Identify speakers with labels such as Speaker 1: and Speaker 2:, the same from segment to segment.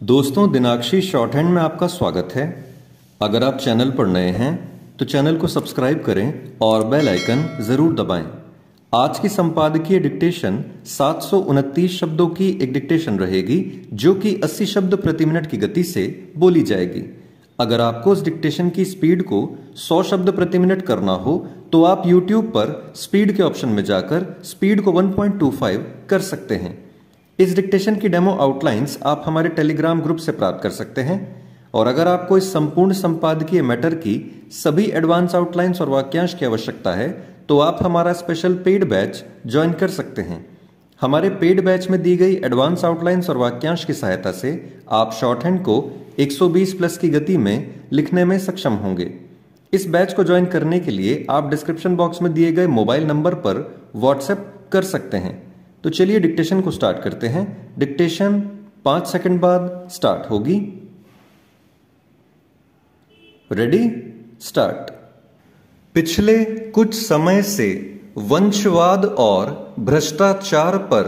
Speaker 1: दोस्तों, दिनाक्षी short hand में आपका स्वागत है। अगर आप चैनल पर नए हैं तो चैनल को सब्सक्राइब करें और बेल आइकन जरूर दबाएं। आज की संपादकीय डिक्टेशन 729 शब्दों की एक डिक्टेशन रहेगी जो कि 80 शब्द प्रति मिनट की गति से बोली जाएगी। अगर आपको इस डिक्टेशन की स्पीड को 100 शब्द प्रति मिनट करना हो तो आप YouTube पर स्पीड के ऑप्शन में जाकर स्पीड को 1.25 कर सकते हैं। इस डिक्टेशन की डेमो आउटलाइंस आप हमारे टेलीग्राम ग्रुप से प्राप्त कर सकते हैं। और अगर आपको इस संपूर्ण संपादकीय मैटर की सभी एडवांस आउटलाइंस और वाक्यांश की आवश्यकता है तो आप हमारा स्पेशल पेड बैच ज्वाइन कर सकते हैं। हमारे पेड बैच में दी गई एडवांस आउटलाइंस और वाक्यांश की सहायता से आप शॉर्ट हैंड को 120 प्लस की गति में लिखने में सक्षम होंगे। इस बैच को ज्वाइन करने के लिए आप डिस्क्रिप्शन बॉक्स में दिए गए मोबाइल नंबर पर व्हाट्सएप कर सकते हैं। तो चलिए डिक्टेशन को स्टार्ट करते हैं। डिक्टेशन 5 सेकंड बाद स्टार्ट होगी। Ready, start. पिछले कुछ समय से वंशवाद और भ्रष्टाचार पर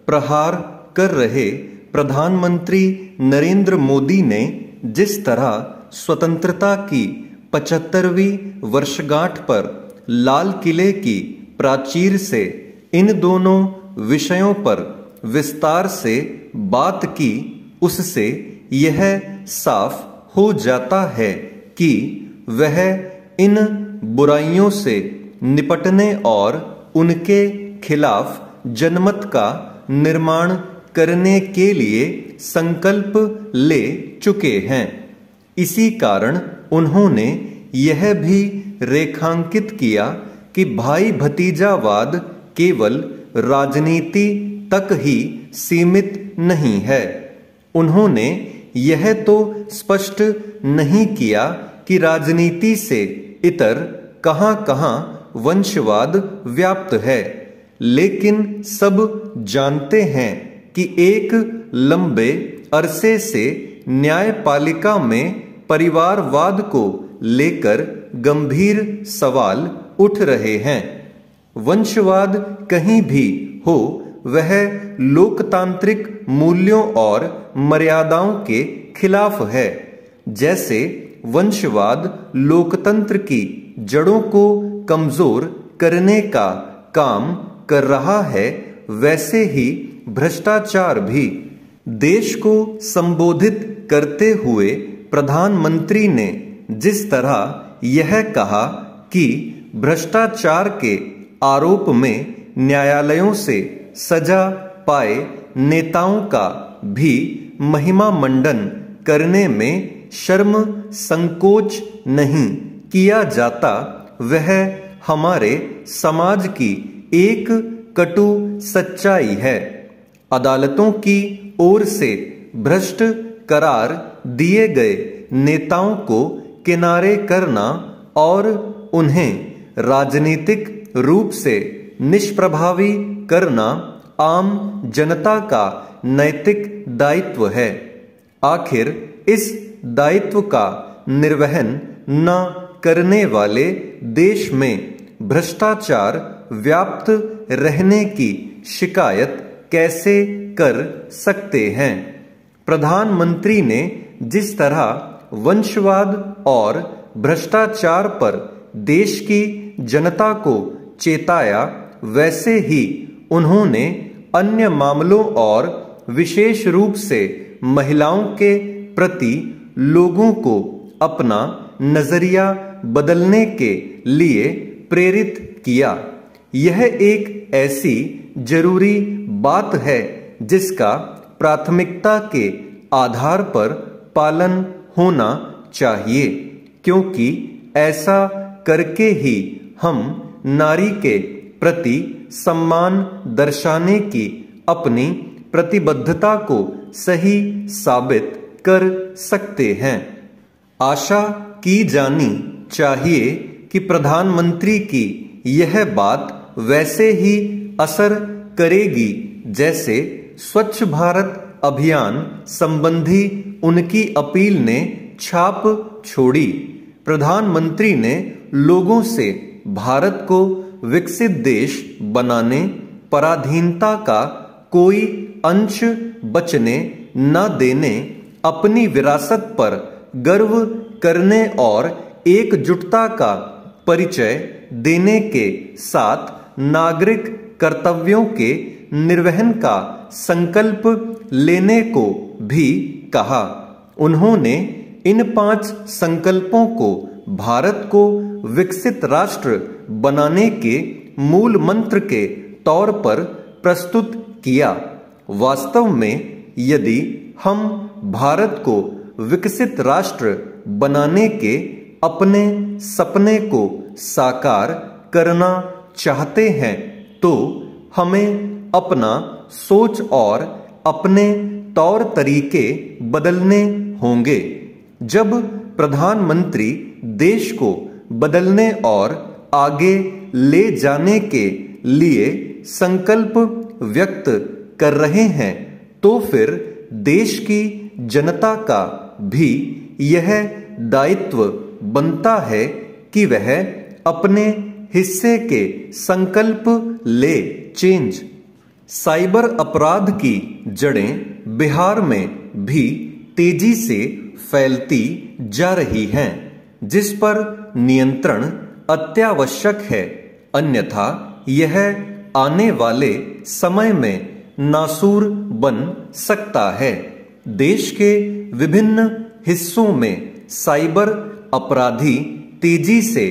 Speaker 1: प्रहार कर रहे प्रधानमंत्री नरेंद्र मोदी ने जिस तरह स्वतंत्रता की 75वीं वर्षगांठ पर लाल किले की प्राचीर से इन दोनों विषयों पर विस्तार से बात की, उससे यह साफ हो जाता है कि वह इन बुराइयों से निपटने और उनके खिलाफ जनमत का निर्माण करने के लिए संकल्प ले चुके हैं। इसी कारण उन्होंने यह भी रेखांकित किया कि भाई भतीजावाद केवल राजनीति तक ही सीमित नहीं है। उन्होंने यह तो स्पष्ट नहीं किया कि राजनीति से इतर कहां-कहां वंशवाद व्याप्त है, लेकिन सब जानते हैं कि एक लंबे अरसे से न्यायपालिका में परिवारवाद को लेकर गंभीर सवाल उठ रहे हैं। वंशवाद कहीं भी हो, वह लोकतांत्रिक मूल्यों और मर्यादाओं के खिलाफ है। जैसे वंशवाद लोकतंत्र की जड़ों को कमजोर करने का काम कर रहा है, वैसे ही भ्रष्टाचार भी। देश को संबोधित करते हुए प्रधानमंत्री ने जिस तरह यह कहा कि भ्रष्टाचार के आरोप में न्यायालयों से सजा पाए नेताओं का भी महिमा मंडन करने में शर्म संकोच नहीं किया जाता, वह हमारे समाज की एक कटु सच्चाई है। अदालतों की ओर से भ्रष्ट करार दिए गए नेताओं को किनारे करना और उन्हें राजनीतिक रूप से निष्प्रभावी करना आम जनता का नैतिक दायित्व है। आखिर इस दायित्व का निर्वहन न करने वाले देश में भ्रष्टाचार व्याप्त रहने की शिकायत कैसे कर सकते हैं? प्रधानमंत्री ने जिस तरह वंशवाद और भ्रष्टाचार पर देश की जनता को चेताया, वैसे ही उन्होंने अन्य मामलों और विशेष रूप से महिलाओं के प्रति लोगों को अपना नजरिया बदलने के लिए प्रेरित किया। यह एक ऐसी जरूरी बात है जिसका प्राथमिकता के आधार पर पालन होना चाहिए, क्योंकि ऐसा करके ही हम नारी के प्रति सम्मान दर्शाने की अपनी प्रतिबद्धता को सही साबित कर सकते हैं। आशा की जानी चाहिए कि प्रधानमंत्री की यह बात वैसे ही असर करेगी जैसे स्वच्छ भारत अभियान संबंधी उनकी अपील ने छाप छोड़ी। प्रधानमंत्री ने लोगों से भारत को विकसित देश बनाने, पराधीनता का कोई अंश बचने न देने अपनी विरासत पर गर्व करने और एकजुटता का परिचय देने के साथ नागरिक कर्तव्यों के निर्वहन का संकल्प लेने को भी कहा। उन्होंने इन 5 संकल्पों को भारत को विकसित राष्ट्र बनाने के मूल मंत्र के तौर पर प्रस्तुत किया। वास्तव में यदि हम भारत को विकसित राष्ट्र बनाने के अपने सपने को साकार करना चाहते हैं तो हमें अपना सोच और अपने तौर तरीके बदलने होंगे। जब प्रधानमंत्री देश को बदलने और आगे ले जाने के लिए संकल्प व्यक्त कर रहे हैं तो फिर देश की जनता का भी यह दायित्व बनता है कि वह अपने हिस्से के संकल्प ले। चेंज। साइबर अपराध की जड़ें बिहार में भी तेजी से फैलती जा रही हैं, जिस पर नियंत्रण अत्यावश्यक है, अन्यथा यह आने वाले समय में नासूर बन सकता है। देश के विभिन्न हिस्सों में साइबर अपराधी तेजी से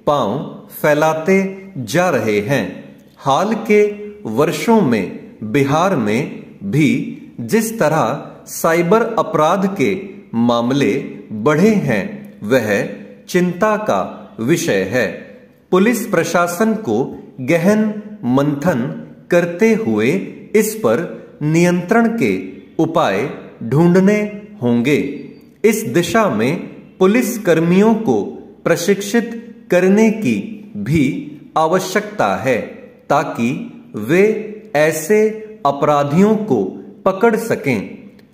Speaker 1: पांव फैलाते जा रहे हैं। हाल के वर्षों में बिहार में भी जिस तरह साइबर अपराध के मामले बढ़े हैं वह चिंता का विषय है। पुलिस प्रशासन को गहन मंथन करते हुए इस पर नियंत्रण के उपाय ढूंढने होंगे। इस दिशा में पुलिस कर्मियों को प्रशिक्षित करने की भी आवश्यकता है ताकि वे ऐसे अपराधियों को पकड़ सकें।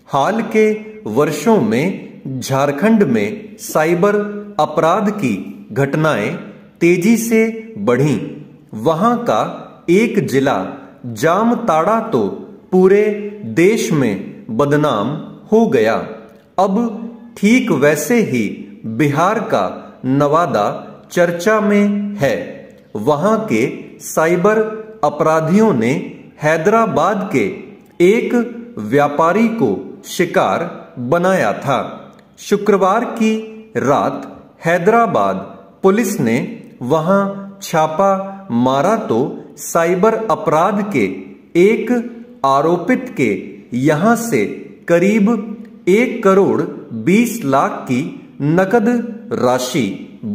Speaker 1: हाल के वर्षों में झारखंड में साइबर अपराध की घटनाएं तेजी से बढ़ीं। वहां का एक जिला जामताड़ा तो पूरे देश में बदनाम हो गया। अब ठीक वैसे ही बिहार का नवादा चर्चा में है। वहां के साइबर अपराधियों ने हैदराबाद के एक व्यापारी को शिकार बनाया था। शुक्रवार की रात हैदराबाद पुलिस ने वहां छापा मारा तो साइबर अपराध के एक आरोपित के यहां से करीब 1 करोड़ 20 लाख की नकद राशि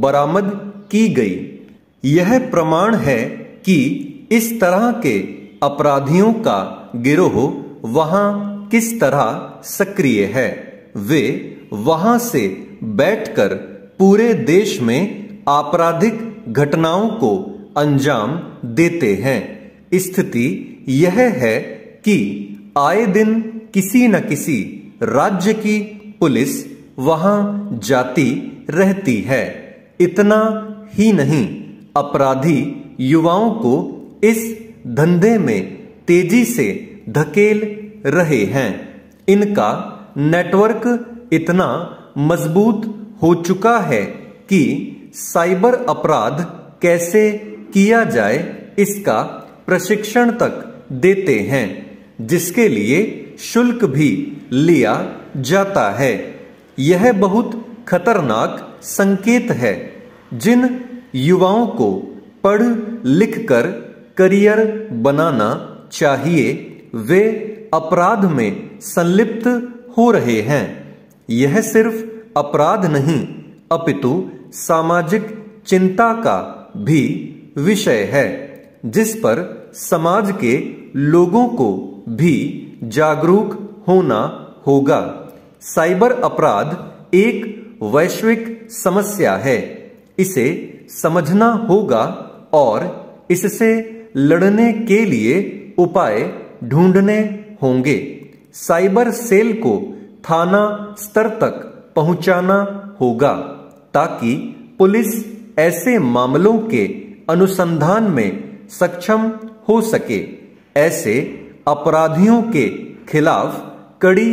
Speaker 1: बरामद की गई। यह प्रमाण है कि इस तरह के अपराधियों का गिरोह वहां किस तरह सक्रिय है। वे वहां से बैठकर पूरे देश में आपराधिक घटनाओं को अंजाम देते हैं। स्थिति यह है कि आए दिन किसी न किसी राज्य की पुलिस वहां जाती रहती है। इतना ही नहीं, अपराधी युवाओं को इस धंधे में तेजी से धकेल रहे हैं। इनका नेटवर्क इतना मजबूत हो चुका है कि साइबर अपराध कैसे किया जाए इसका प्रशिक्षण तक देते हैं, जिसके लिए शुल्क भी लिया जाता है। यह बहुत खतरनाक संकेत है। जिन युवाओं को पढ़ लिख कर करियर बनाना चाहिए वे अपराध में संलिप्त हो रहे हैं। यह सिर्फ अपराध नहीं अपितु सामाजिक चिंता का भी विषय है, जिस पर समाज के लोगों को भी जागरूक होना होगा। साइबर अपराध एक वैश्विक समस्या है। इसे समझना होगा और इससे लड़ने के लिए उपाय ढूंढने होंगे। साइबर सेल को थाना स्तर तक पहुंचाना होगा ताकि पुलिस ऐसे मामलों के अनुसंधान में सक्षम हो सके। ऐसे अपराधियों के खिलाफ कड़ी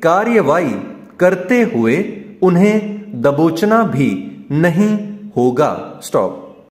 Speaker 1: कार्रवाई करते हुए उन्हें दबोचना भी नहीं होगा। स्टॉप।